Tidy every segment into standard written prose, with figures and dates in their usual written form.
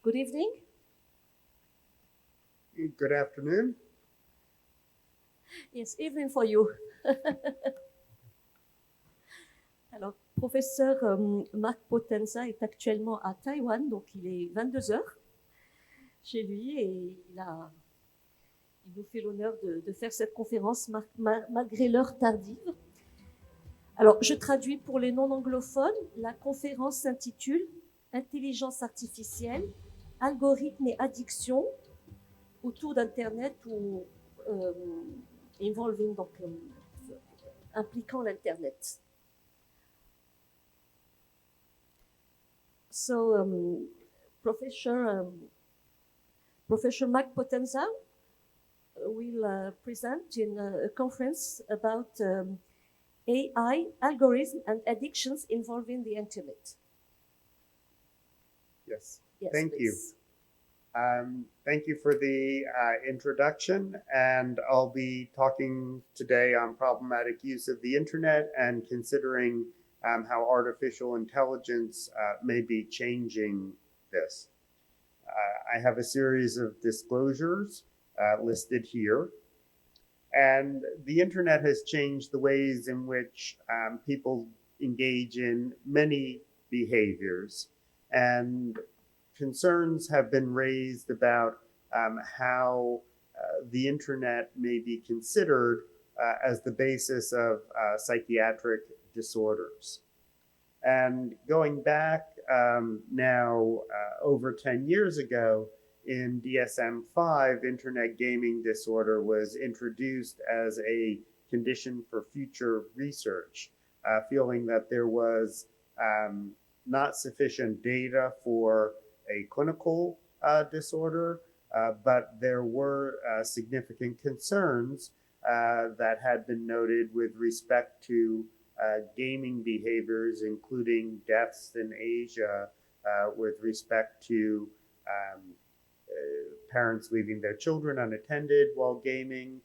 Good evening. Good afternoon. Yes, evening for you. Alors, professeur Marc Potenza est actuellement à Taïwan, donc il est 22 heures chez lui et il nous fait l'honneur de faire cette conférence malgré l'heure tardive. Alors, je traduis pour les non-anglophones. La conférence s'intitule Intelligence artificielle, algorithmes et addiction autour d'Internet ou euh, involving, donc impliquant l'Internet. So, Professor Marc Potenza will present in a conference about AI, algorithm, and addictions involving the internet. Yes, Yes, thank you. please. Thank you for the introduction, and I'll be talking today on problematic use of the internet and considering how artificial intelligence may be changing this. I have a series of disclosures listed here, and the internet has changed the ways in which people engage in many behaviors, and concerns have been raised about how the internet may be considered as the basis of psychiatric disorders. And going back now over 10 years ago, in DSM 5, internet gaming disorder was introduced as a condition for future research, feeling that there was not sufficient data for a clinical disorder, but there were significant concerns that had been noted with respect to gaming behaviors, including deaths in Asia with respect to parents leaving their children unattended while gaming,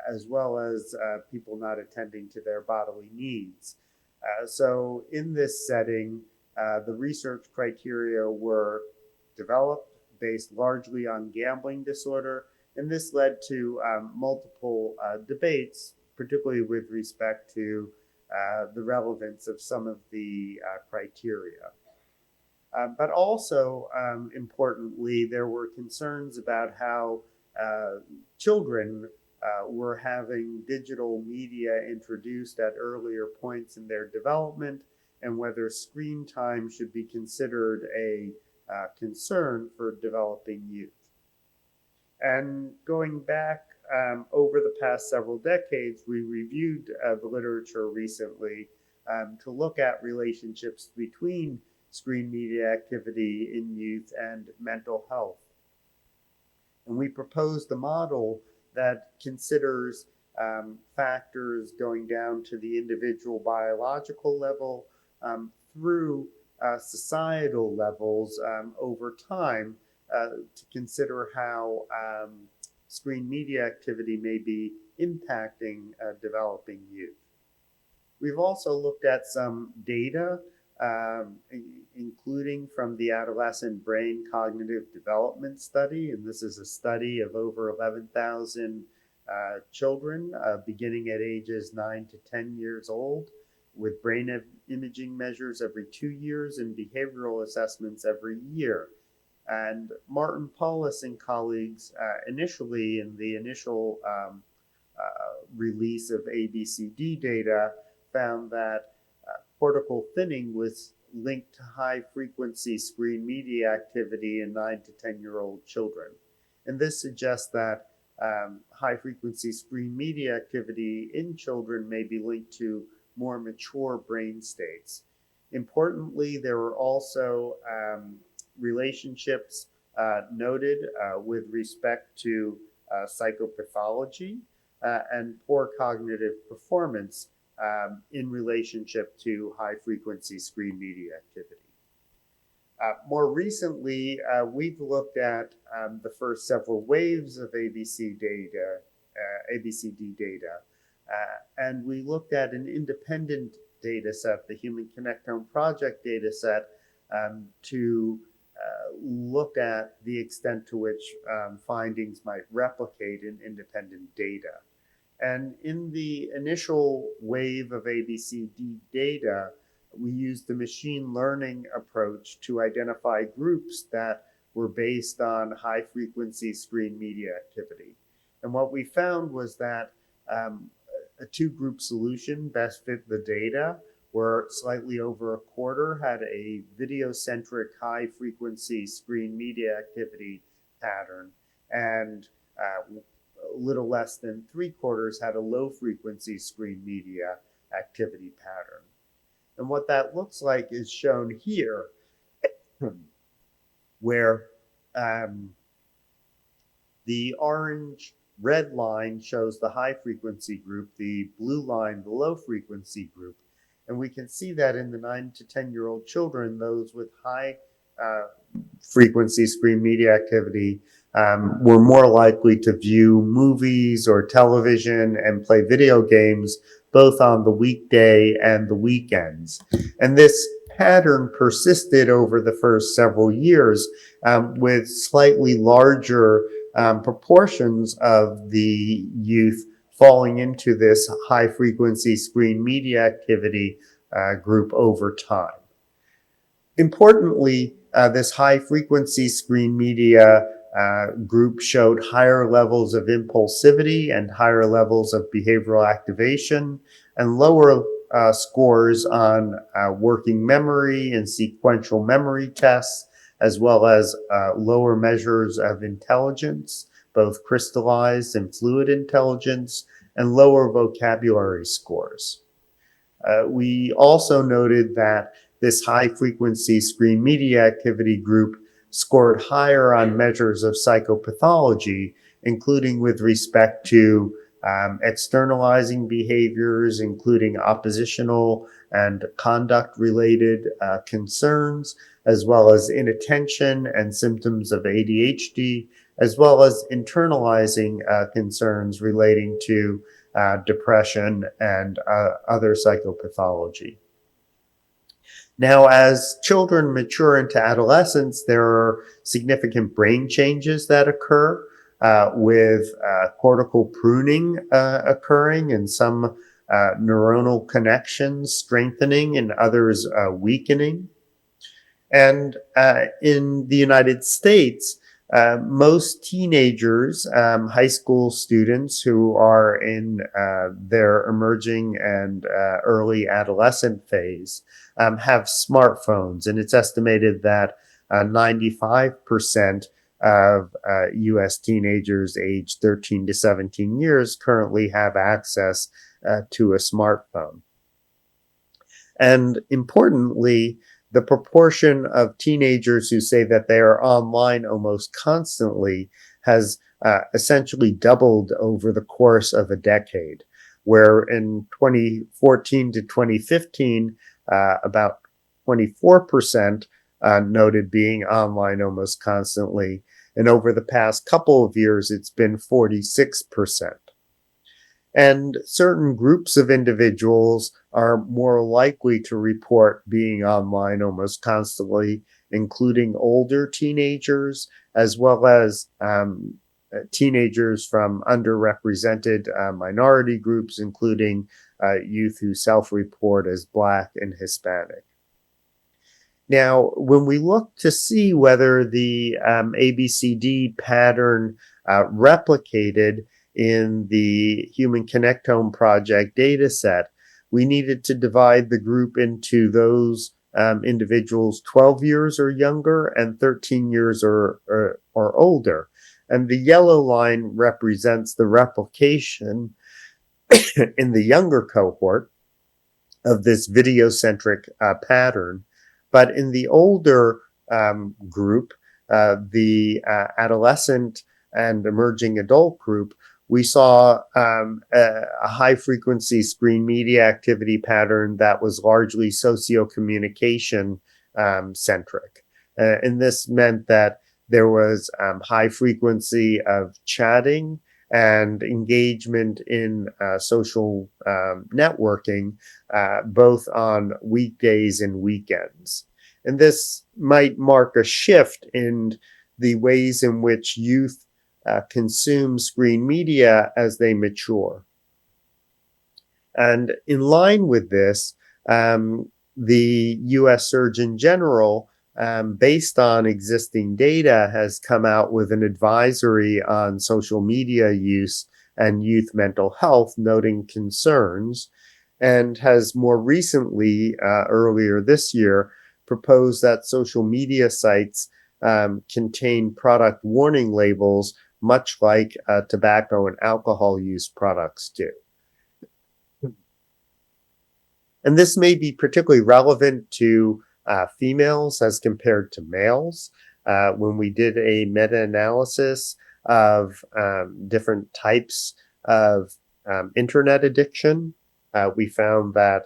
as well as people not attending to their bodily needs. So in this setting, the research criteria were developed based largely on gambling disorder, and this led to multiple debates, particularly with respect to the relevance of some of the criteria. But also, importantly, there were concerns about how children were having digital media introduced at earlier points in their development, and whether screen time should be considered a concern for developing youth. And going back over the past several decades, we reviewed the literature recently to look at relationships between screen media activity in youth and mental health. And we proposed a model that considers factors going down to the individual biological level through societal levels over time to consider how screen media activity may be impacting developing youth. We've also looked at some data, including from the Adolescent Brain Cognitive Development Study, and this is a study of over 11,000 children beginning at ages 9 to 10 years old, with brain imaging measures every 2 years and behavioral assessments every year. And Martin Paulus and colleagues initially in the initial release of ABCD data found that cortical thinning was linked to high frequency screen media activity in 9 to 10-year-old children. And this suggests that high frequency screen media activity in children may be linked to more mature brain states. Importantly, there were also relationships noted with respect to psychopathology and poor cognitive performance in relationship to high frequency screen media activity. More recently, we've looked at the first several waves of ABCD data, and we looked at an independent data set, the Human Connectome Project data set, to look at the extent to which findings might replicate in independent data. And in the initial wave of ABCD data, we used the machine learning approach to identify groups that were based on high frequency screen media activity. And what we found was that a two-group solution best fit the data, where slightly over a quarter had a video-centric high frequency screen media activity pattern, and a little less than three-quarters had a low frequency screen media activity pattern. And what that looks like is shown here, where the orange red line shows the high frequency group, the blue line, the low frequency group. And we can see that in the 9 to 10-year-old children, those with high frequency screen media activity were more likely to view movies or television and play video games both on the weekday and the weekends. And this pattern persisted over the first several years with slightly larger proportions of the youth falling into this high frequency screen media activity group over time. Importantly, this high frequency screen media group showed higher levels of impulsivity and higher levels of behavioral activation and lower scores on working memory and sequential memory tests, as well as lower measures of intelligence, both crystallized and fluid intelligence, and lower vocabulary scores. We also noted that this high frequency screen media activity group scored higher on measures of psychopathology, including with respect to externalizing behaviors, including oppositional and conduct-related concerns, as well as inattention and symptoms of ADHD, as well as internalizing concerns relating to depression and other psychopathology. Now, as children mature into adolescence, there are significant brain changes that occur with cortical pruning occurring and some neuronal connections strengthening and others weakening. And in the United States, most teenagers, high school students who are in their emerging and early adolescent phase have smartphones. And it's estimated that 95% of US teenagers aged 13 to 17 years currently have access to a smartphone. And importantly, the proportion of teenagers who say that they are online almost constantly has essentially doubled over the course of a decade, where in 2014 to 2015, about 24% noted being online almost constantly. And over the past couple of years, it's been 46%. And certain groups of individuals are more likely to report being online almost constantly, including older teenagers, as well as teenagers from underrepresented minority groups, including youth who self-report as Black and Hispanic. Now, when we look to see whether the ABCD pattern replicated in the Human Connectome Project data set, we needed to divide the group into those individuals 12 years or younger and 13 years or older. And the yellow line represents the replication in the younger cohort of this video-centric pattern. But in the older group, the adolescent and emerging adult group, we saw a high-frequency screen media activity pattern that was largely socio-communication centric. And this meant that there was high frequency of chatting and engagement in social networking, both on weekdays and weekends. And this might mark a shift in the ways in which youth consume screen media as they mature. And in line with this, the US Surgeon General, based on existing data, has come out with an advisory on social media use and youth mental health, noting concerns, and has more recently, earlier this year, proposed that social media sites contain product warning labels, much like tobacco and alcohol use products do. And this may be particularly relevant to females as compared to males. When we did a meta-analysis of different types of internet addiction, we found that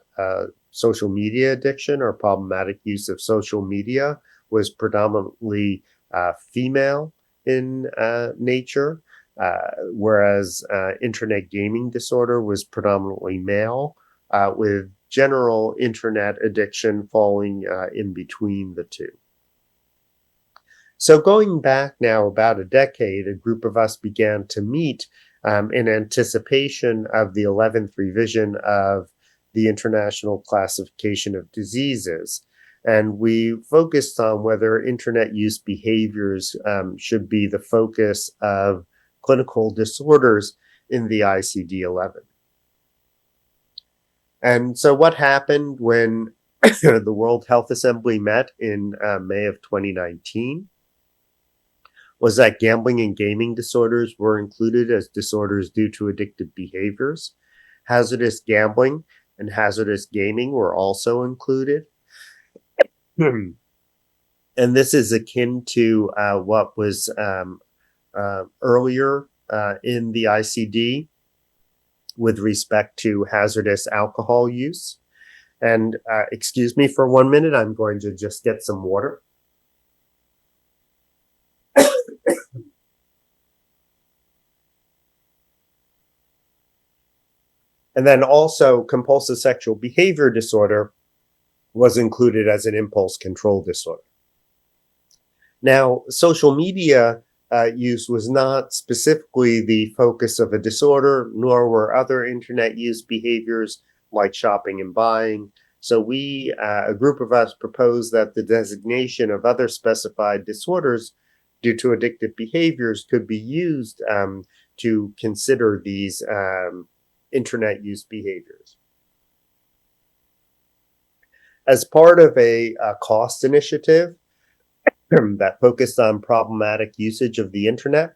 social media addiction or problematic use of social media was predominantly female in nature, whereas internet gaming disorder was predominantly male, with general internet addiction falling in between the two. So going back now about a decade, a group of us began to meet in anticipation of the 11th revision of the International Classification of Diseases. And we focused on whether internet use behaviors should be the focus of clinical disorders in the ICD-11. And so what happened when the World Health Assembly met in May of 2019 was that gambling and gaming disorders were included as disorders due to addictive behaviors. Hazardous gambling and hazardous gaming were also included. And this is akin to what was earlier in the ICD with respect to hazardous alcohol use. And excuse me for 1 minute, I'm going to just get some water. And then also compulsive sexual behavior disorder was included as an impulse control disorder. Now, social media use was not specifically the focus of a disorder, nor were other internet use behaviors like shopping and buying. So we, a group of us, proposed that the designation of other specified disorders due to addictive behaviors could be used to consider these internet use behaviors. As part of a cost initiative that focused on problematic usage of the internet,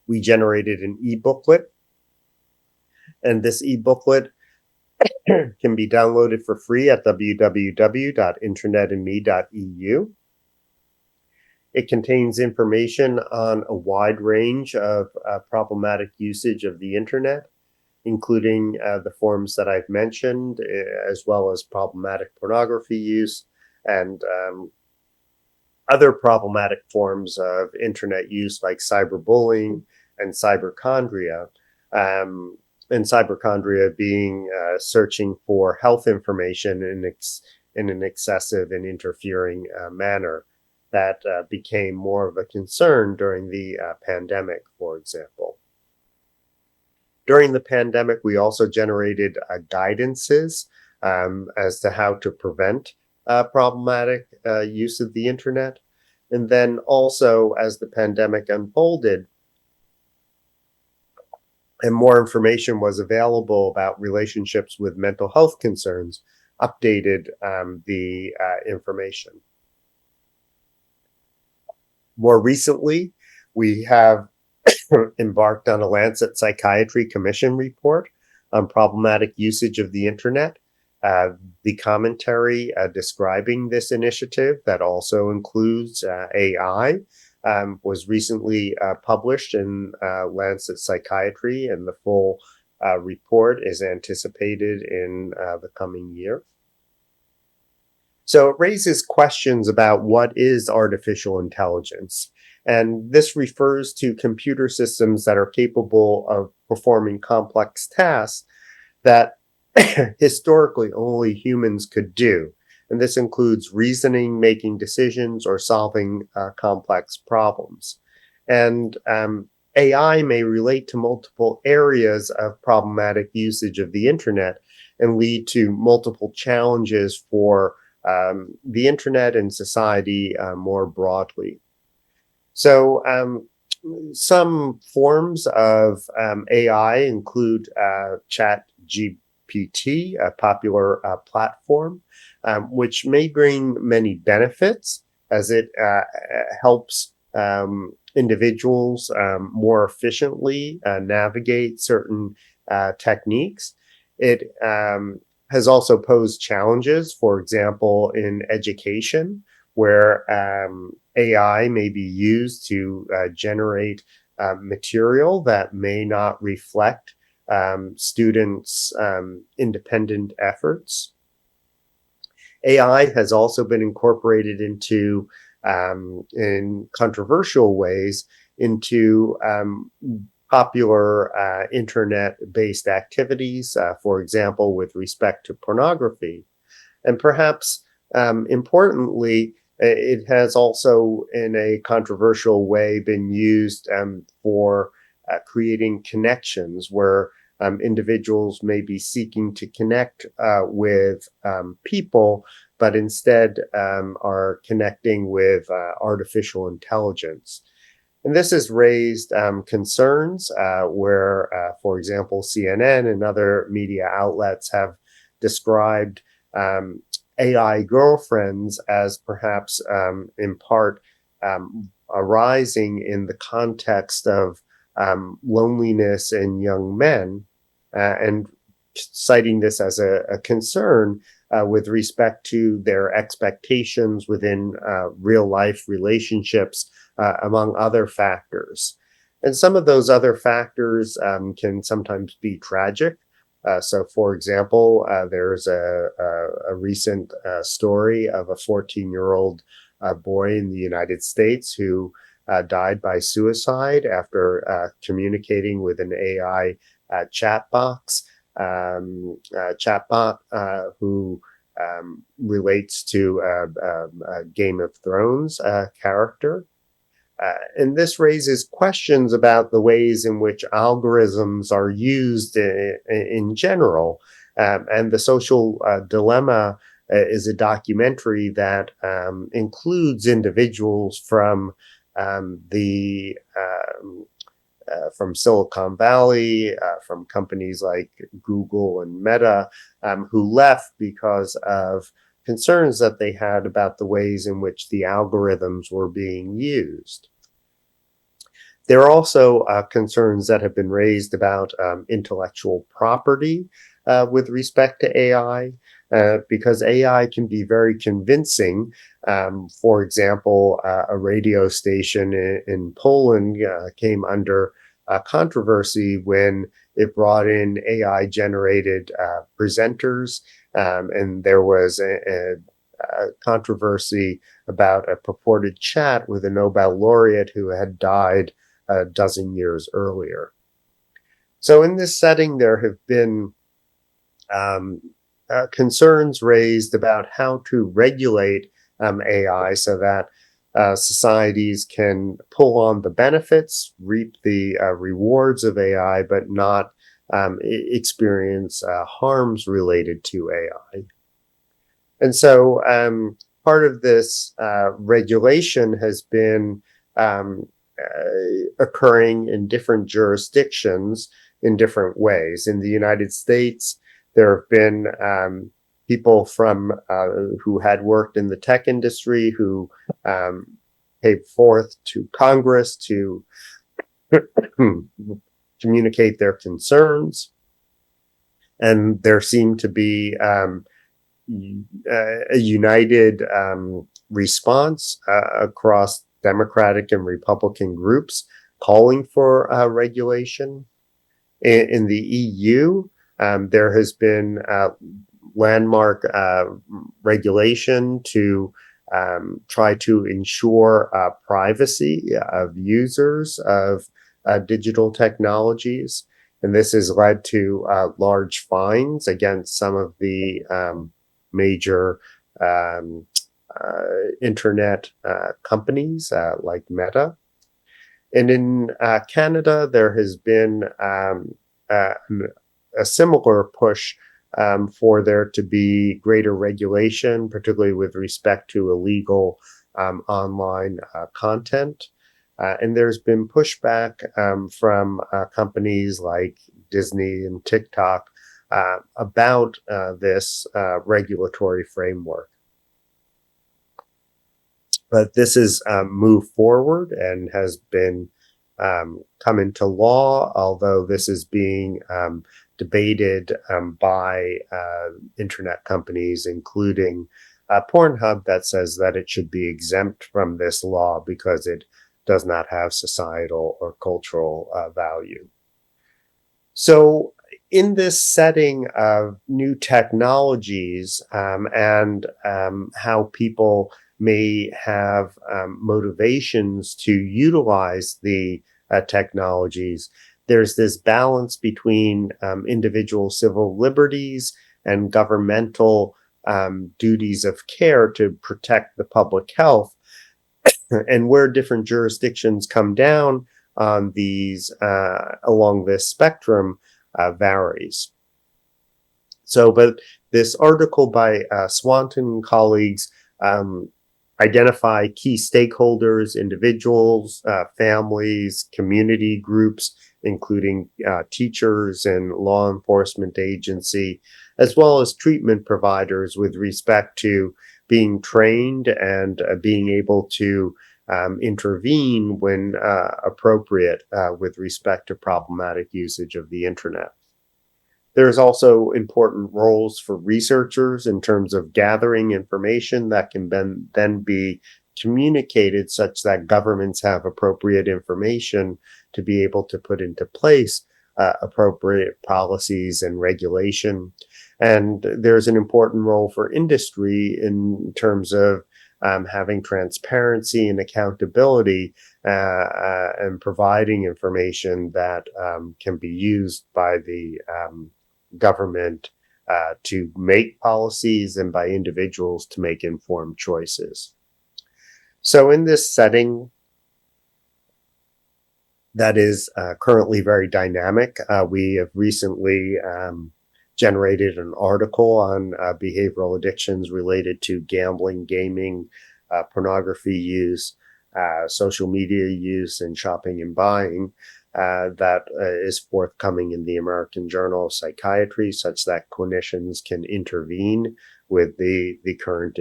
we generated an e-booklet. And this e-booklet can be downloaded for free at www.internetandme.eu. It contains information on a wide range of problematic usage of the internet, including the forms that I've mentioned, as well as problematic pornography use and other problematic forms of internet use like cyberbullying and cyberchondria. And cyberchondria being searching for health information in an excessive and interfering manner that became more of a concern during the pandemic, for example. During the pandemic, we also generated guidances as to how to prevent problematic use of the internet. And then also, as the pandemic unfolded and more information was available about relationships with mental health concerns, updated the information. More recently, we have embarked on a Lancet Psychiatry Commission report on problematic usage of the internet. The commentary describing this initiative that also includes AI was recently published in Lancet Psychiatry, and the full report is anticipated in the coming year. So it raises questions about what is artificial intelligence. And this refers to computer systems that are capable of performing complex tasks that historically only humans could do. and this includes reasoning, making decisions, or solving complex problems. And AI may relate to multiple areas of problematic usage of the internet and lead to multiple challenges for the internet and society more broadly. So some forms of AI include ChatGPT, a popular platform, which may bring many benefits as it helps individuals more efficiently navigate certain techniques. It has also posed challenges, for example, in education, where AI may be used to generate material that may not reflect students' independent efforts. AI has also been incorporated into, in controversial ways, into popular internet-based activities, for example, with respect to pornography. And perhaps importantly, it has also, in a controversial way, been used for creating connections where individuals may be seeking to connect with people, but instead are connecting with artificial intelligence. And this has raised concerns where, for example, CNN and other media outlets have described AI girlfriends as perhaps in part arising in the context of loneliness in young men, and citing this as a concern with respect to their expectations within real life relationships, among other factors. And some of those other factors can sometimes be tragic. So, for example, there's a recent story of a 14-year-old boy in the United States who died by suicide after communicating with an AI chatbot who relates to a Game of Thrones character. And this raises questions about the ways in which algorithms are used in general. And The Social Dilemma is a documentary that includes individuals from from Silicon Valley, from companies like Google and Meta, who left because of concerns that they had about the ways in which the algorithms were being used. There are also concerns that have been raised about intellectual property with respect to AI, because AI can be very convincing. For example, a radio station in Poland came under controversy when it brought in AI-generated presenters, and there was a controversy about a purported chat with a Nobel laureate who had died a dozen years earlier. So in this setting, there have been concerns raised about how to regulate AI so that societies can pull on the benefits, reap the rewards of AI, but not experience harms related to AI. And so part of this regulation has been occurring in different jurisdictions in different ways. In the United States, there have been people from who had worked in the tech industry who came forth to Congress to communicate their concerns. And there seemed to be a united response across Democratic and Republican groups calling for regulation. In the EU, there has been landmark regulation to try to ensure privacy of users of digital technologies. And this has led to large fines against some of the major um, internet companies like Meta. And in Canada, there has been a similar push for there to be greater regulation, particularly with respect to illegal online content. And there's been pushback from companies like Disney and TikTok about this regulatory framework. But this has moved forward and has been come into law, although this is being debated by internet companies, including Pornhub, that says that it should be exempt from this law because it does not have societal or cultural value. So in this setting of new technologies and how people may have motivations to utilize the technologies, there's this balance between individual civil liberties and governmental duties of care to protect the public health. And where different jurisdictions come down on these along this spectrum varies. So, but this article by Swanton and colleagues identify key stakeholders, individuals, families, community groups, including teachers and law enforcement agency, as well as treatment providers with respect to being trained and being able to intervene when appropriate with respect to problematic usage of the internet. There's also important roles for researchers in terms of gathering information that can then be communicated such that governments have appropriate information to be able to put into place appropriate policies and regulation. And there's an important role for industry in terms of having transparency and accountability and providing information that can be used by the government to make policies and by individuals to make informed choices. So in this setting that is currently very dynamic, we have recently generated an article on behavioral addictions related to gambling, gaming, pornography use, social media use, and shopping and buying that is forthcoming in the American Journal of Psychiatry, such that clinicians can intervene with the current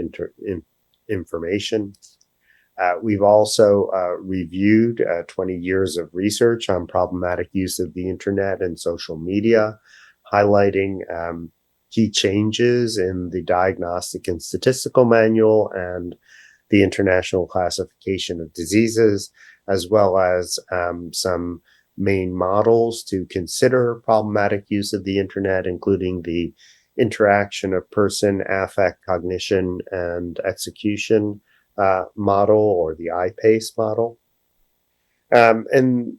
information. We've also reviewed 20 years of research on problematic use of the internet and social media, highlighting key changes in the Diagnostic and Statistical Manual and the International Classification of Diseases, as well as some main models to consider problematic use of the internet, including the interaction of person, affect, cognition, and execution model, or the IPACE model. And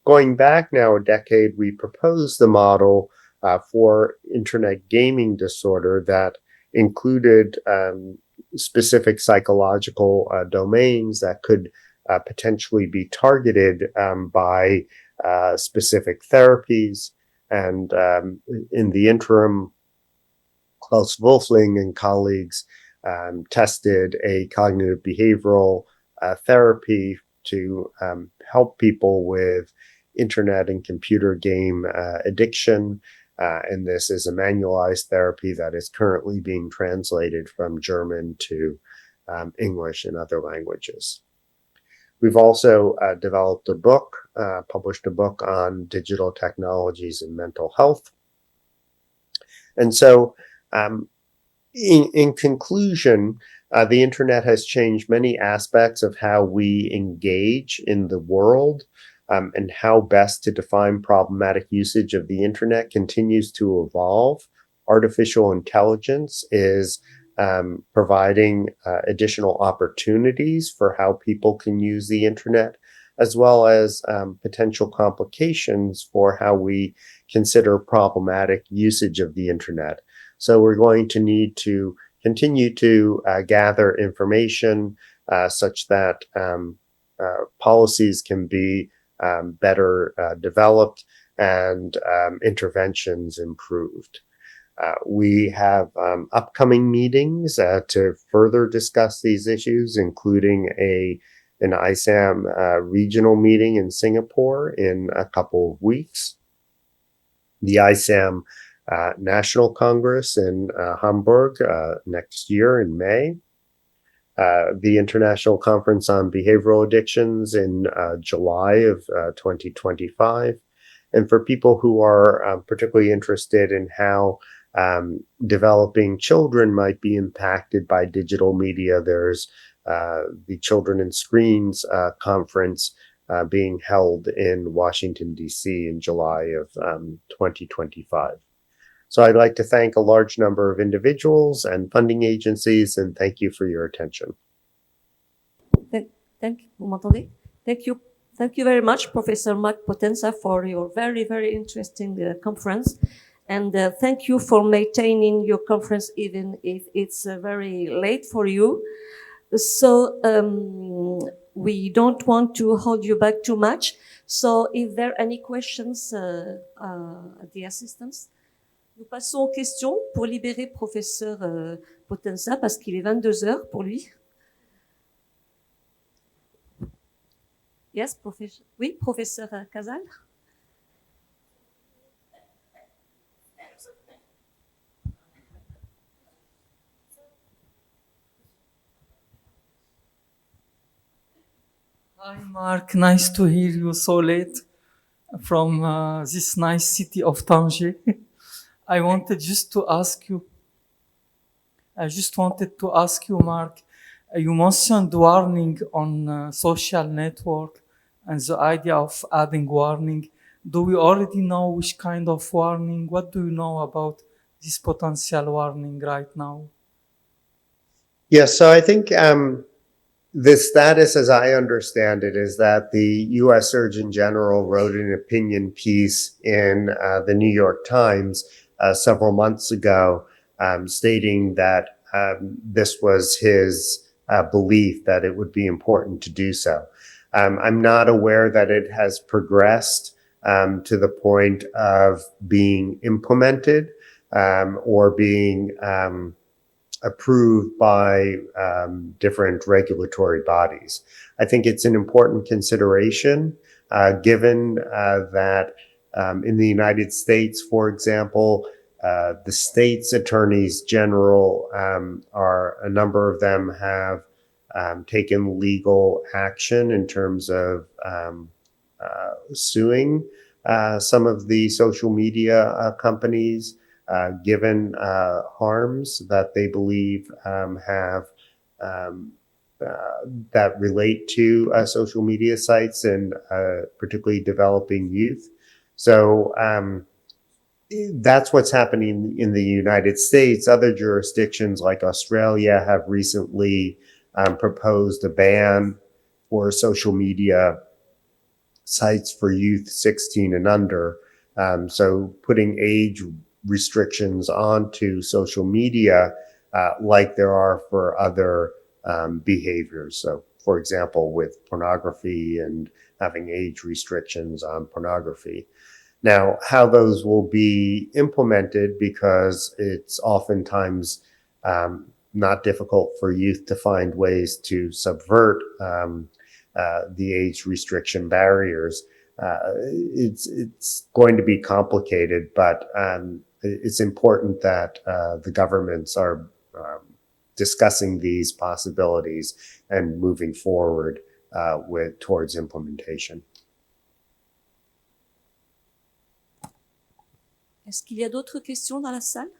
going back now a decade, we proposed the model for internet gaming disorder that included specific psychological domains that could potentially be targeted by specific therapies. And in the interim, Klaus Wolfling and colleagues tested a cognitive behavioral therapy to help people with internet and computer game addiction. And this is a manualized therapy that is currently being translated from German to English and other languages. We've also developed a book, published a book on digital technologies and mental health. And so, in conclusion, the internet has changed many aspects of how we engage in the world, and how best to define problematic usage of the internet continues to evolve. Artificial intelligence is providing additional opportunities for how people can use the internet, as well as potential complications for how we consider problematic usage of the internet. So we're going to need to continue to gather information such that policies can be better developed and interventions improved. We have upcoming meetings to further discuss these issues, including an ISAM regional meeting in Singapore in a couple of weeks, the ISAM National Congress in Hamburg next year in May, the International Conference on Behavioral Addictions in July of 2025. And for people who are particularly interested in how developing children might be impacted by digital media, there's the Children and Screens conference being held in Washington, D.C. in July of 2025. So I'd like to thank a large number of individuals and funding agencies, and thank you for your attention. Thank you. Thank you very much, Professor Marc Potenza, for your very, very interesting conference. And thank you for maintaining your conference, even if it's very late for you. So we don't want to hold you back too much. So if there are any questions at the assistants, nous passons aux questions pour libérer Professeur Potenza parce qu'il est 22 heures pour lui. Yes, Professor. Oui, Professeur Casal. Hi, Marc. Nice to hear you so late from this nice city of Tanger. I just wanted to ask you, Marc, you mentioned warning on social network and the idea of adding warning. Do we already know which kind of warning? What do you know about this potential warning right now? Yes, so I think the status, as I understand it, is that the U.S. Surgeon General wrote an opinion piece in the New York Times several months ago, stating that this was his belief that it would be important to do so. I'm not aware that it has progressed to the point of being implemented or being approved by different regulatory bodies. I think it's an important consideration, given that in the United States, for example, the state's attorneys general a number of them have taken legal action in terms of suing some of the social media companies, given harms that they believe have that relate to social media sites and particularly developing youth. So that's what's happening in the United States. Other jurisdictions like Australia have recently proposed a ban for social media sites for youth 16 and under. So putting age restrictions onto social media like there are for other behaviors. So, for example, with pornography and having age restrictions on pornography. Now, how those will be implemented, because it's oftentimes not difficult for youth to find ways to subvert the age restriction barriers. It's going to be complicated, but it's important that the governments are discussing these possibilities and moving forward towards implementation. Est-ce qu'il y a d'autres questions dans la salle?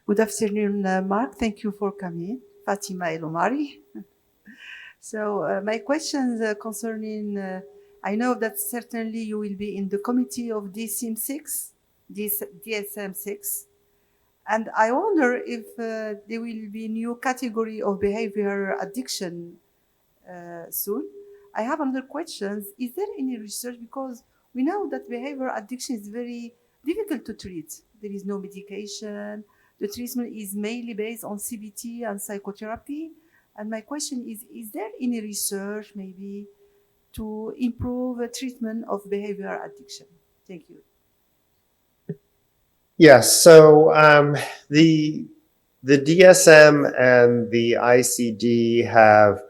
Good afternoon, Marc. Thank you for coming. Fatima Elomari. So my questions concerning, I know that certainly you will be in the committee of DSM-6, and I wonder if there will be new category of behavior addiction soon. I have another question. Is there any research, because we know that behavior addiction is very difficult to treat. There is no medication. The treatment is mainly based on CBT and psychotherapy. And my question is there any research maybe to improve the treatment of behavior addiction? Thank you. Yes. So the DSM and the ICD have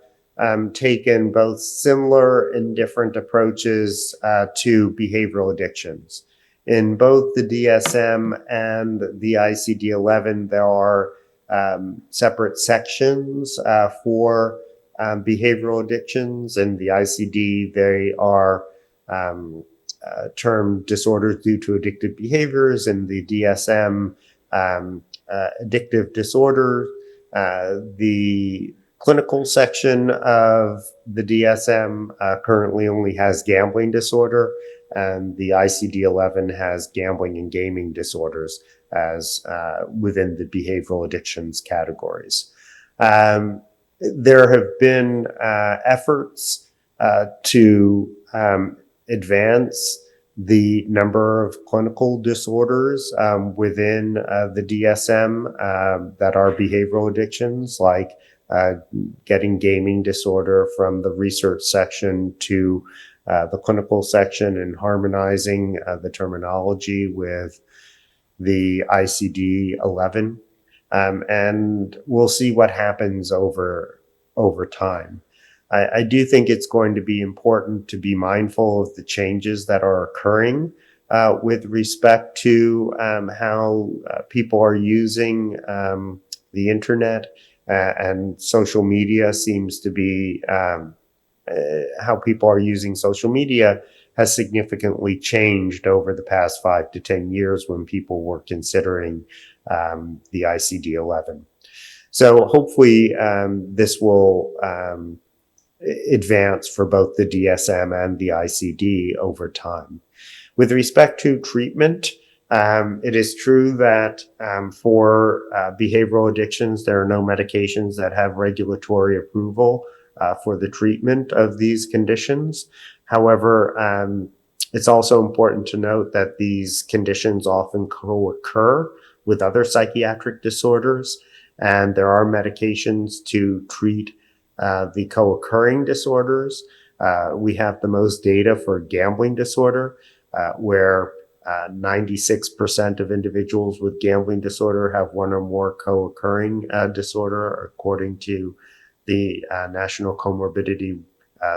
taken both similar and different approaches to behavioral addictions. In both the DSM and the ICD-11, there are separate sections for behavioral addictions. In the ICD, they are termed disorders due to addictive behaviors. In the DSM, addictive disorder. The clinical section of the DSM currently only has gambling disorder, and the ICD-11 has gambling and gaming disorders as within the behavioral addictions categories. There have been efforts to advance the number of clinical disorders within the DSM that are behavioral addictions, like getting gaming disorder from the research section to the clinical section and harmonizing the terminology with the ICD-11. And we'll see what happens over time. I do think it's going to be important to be mindful of the changes that are occurring with respect to how people are using the internet and social media seems to be how people are using social media has significantly changed over the past 5 to 10 years when people were considering the ICD-11. So hopefully this will advance for both the DSM and the ICD over time. With respect to treatment, it is true that for behavioral addictions, there are no medications that have regulatory approval for the treatment of these conditions. However, it's also important to note that these conditions often co-occur with other psychiatric disorders, and there are medications to treat the co-occurring disorders. We have the most data for gambling disorder, where 96% of individuals with gambling disorder have one or more co-occurring disorder, according to the National Comorbidity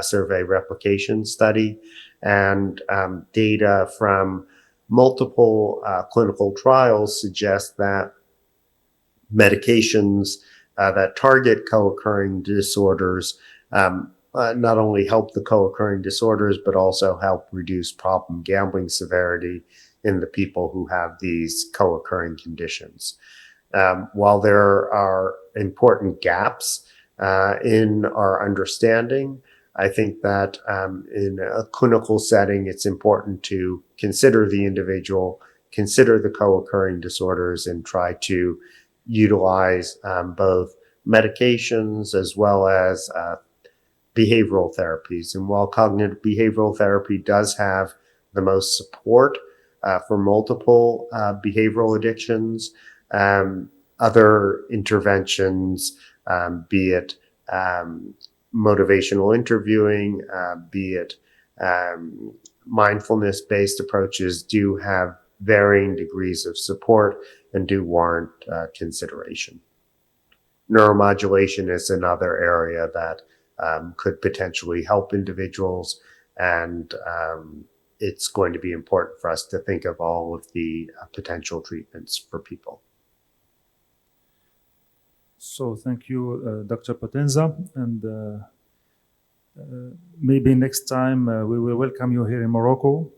Survey Replication Study. And data from multiple clinical trials suggest that medications that target co-occurring disorders not only help the co-occurring disorders, but also help reduce problem gambling severity in the people who have these co-occurring conditions. While there are important gaps in our understanding, I think that in a clinical setting, it's important to consider the individual, consider the co-occurring disorders, and try to utilize both medications as well as behavioral therapies. And while cognitive behavioral therapy does have the most support for multiple behavioral addictions, other interventions, be it motivational interviewing, be it mindfulness-based approaches, do have varying degrees of support and do warrant consideration. Neuromodulation is another area that could potentially help individuals, and it's going to be important for us to think of all of the potential treatments for people. So thank you, Dr. Potenza, and maybe next time we will welcome you here in Morocco.